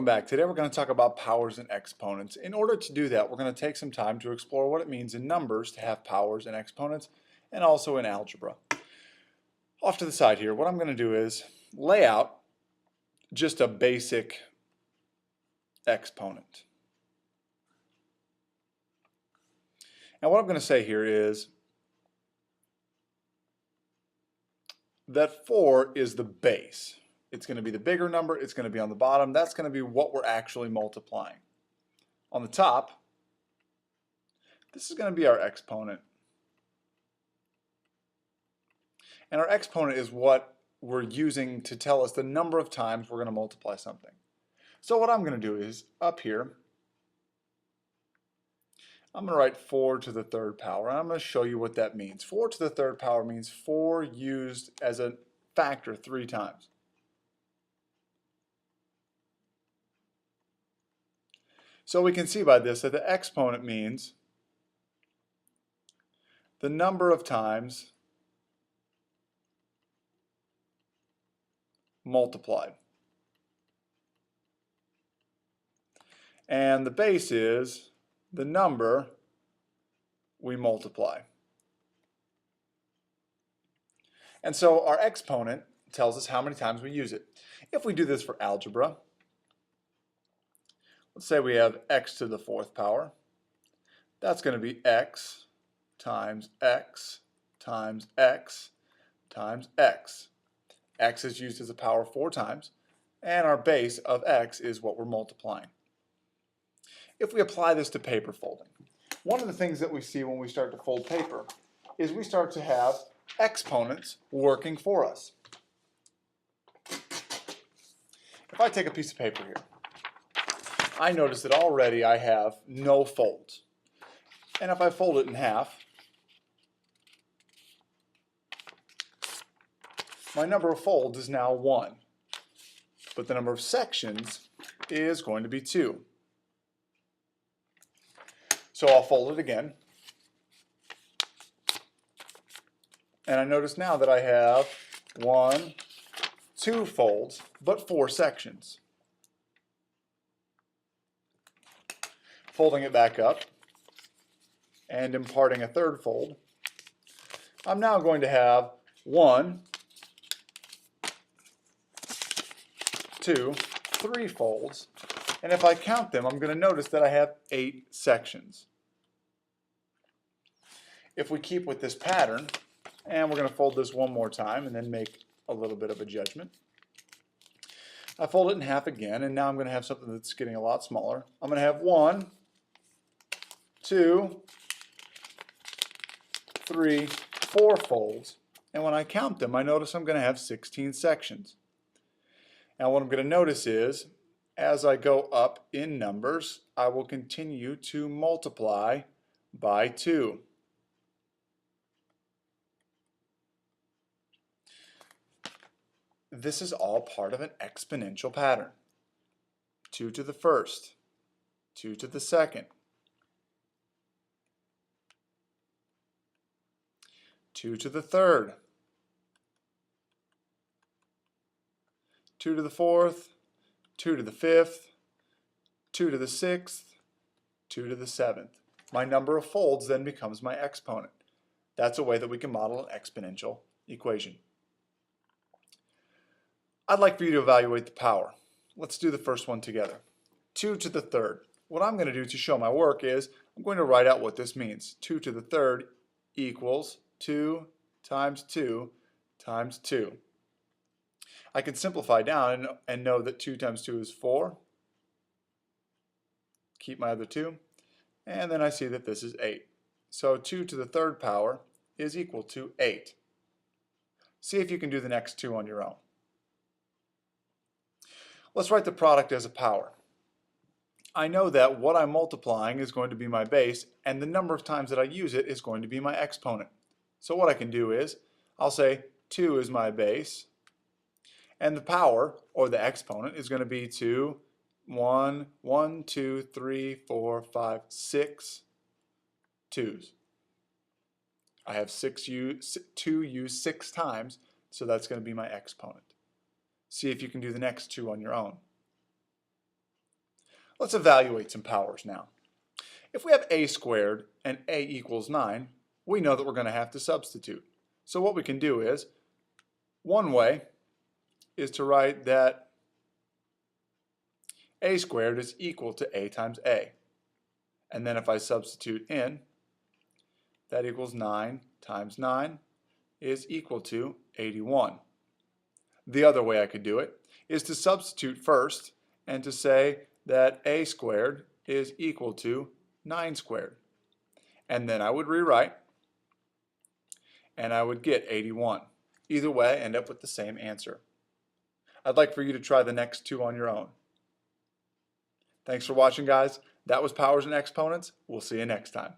back. Today we're going to talk about powers and exponents. In order to do that, we're going to take some time to explore what it means in numbers to have powers and exponents, and also in algebra. Off to the side here, what I'm going to do is lay out just a basic exponent. And what I'm going to say here is that 4 is the base. It's going to be the bigger number, it's going to be on the bottom, that's going to be what we're actually multiplying. On the top, this is going to be our exponent. And our exponent is what we're using to tell us the number of times we're going to multiply something. So what I'm going to do is, up here, I'm going to write 4 to the third power, and I'm going to show you what that means. 4 to the third power means 4 used as a factor 3 times. So we can see by this that the exponent means the number of times multiplied. And the base is the number we multiply. And so our exponent tells us how many times we use it. If we do this for algebra, let's say we have x to the fourth power. That's going to be x times x times x times x. X is used as a power 4 times, and our base of x is what we're multiplying. If we apply this to paper folding, one of the things that we see when we start to fold paper is we start to have exponents working for us. If I take a piece of paper here, I notice that already I have no folds. And if I fold it in half, my number of folds is now 1. But the number of sections is going to be 2. So I'll fold it again. And I notice now that I have 1, 2 folds, but 4 sections. Folding it back up and imparting a third fold, I'm now going to have 1, 2, 3 folds, and if I count them, I'm going to notice that I have 8 sections. If we keep with this pattern, and we're going to fold this one more time and then make a little bit of a judgment. I fold it in half again, and now I'm going to have something that's getting a lot smaller. I'm going to have 1, 2, 3, 4 folds, and when I count them, I notice I'm going to have 16 sections. Now what I'm going to notice is, as I go up in numbers, I will continue to multiply by 2. This is all part of an exponential pattern. 2 to the first, 2 to the second, 2 to the third, 2 to the fourth, 2 to the fifth, 2 to the sixth, 2 to the seventh. My number of folds then becomes my exponent. That's a way that we can model an exponential equation. I'd like for you to evaluate the power. Let's do the first one together. 2 to the third. What I'm going to do to show my work is I'm going to write out what this means. 2 to the third equals 2 times 2 times 2. I can simplify down and know that 2 times 2 is 4. Keep my other 2. And then I see that this is 8. So 2 to the third power is equal to 8. See if you can do the next 2 on your own. Let's write the product as a power. I know that what I'm multiplying is going to be my base, and the number of times that I use it is going to be my exponent. So what I can do is, I'll say 2 is my base, and the power, or the exponent, is going to be 2, 1, 2, 3, 4, 5, 6 2's. I have 2 used 6 times, so that's going to be my exponent. See if you can do the next 2 on your own. Let's evaluate some powers now. If we have a squared and a equals 9, we know that we're going to have to substitute. So what we can do is, one way is to write that a squared is equal to a times a. And then if I substitute in, that equals 9 times 9 is equal to 81. The other way I could do it is to substitute first and to say that a squared is equal to 9 squared. And then I would rewrite and I would get 81. Either way, I end up with the same answer. I'd like for you to try the next two on your own. Thanks for watching, guys. That was Powers and Exponents. We'll see you next time.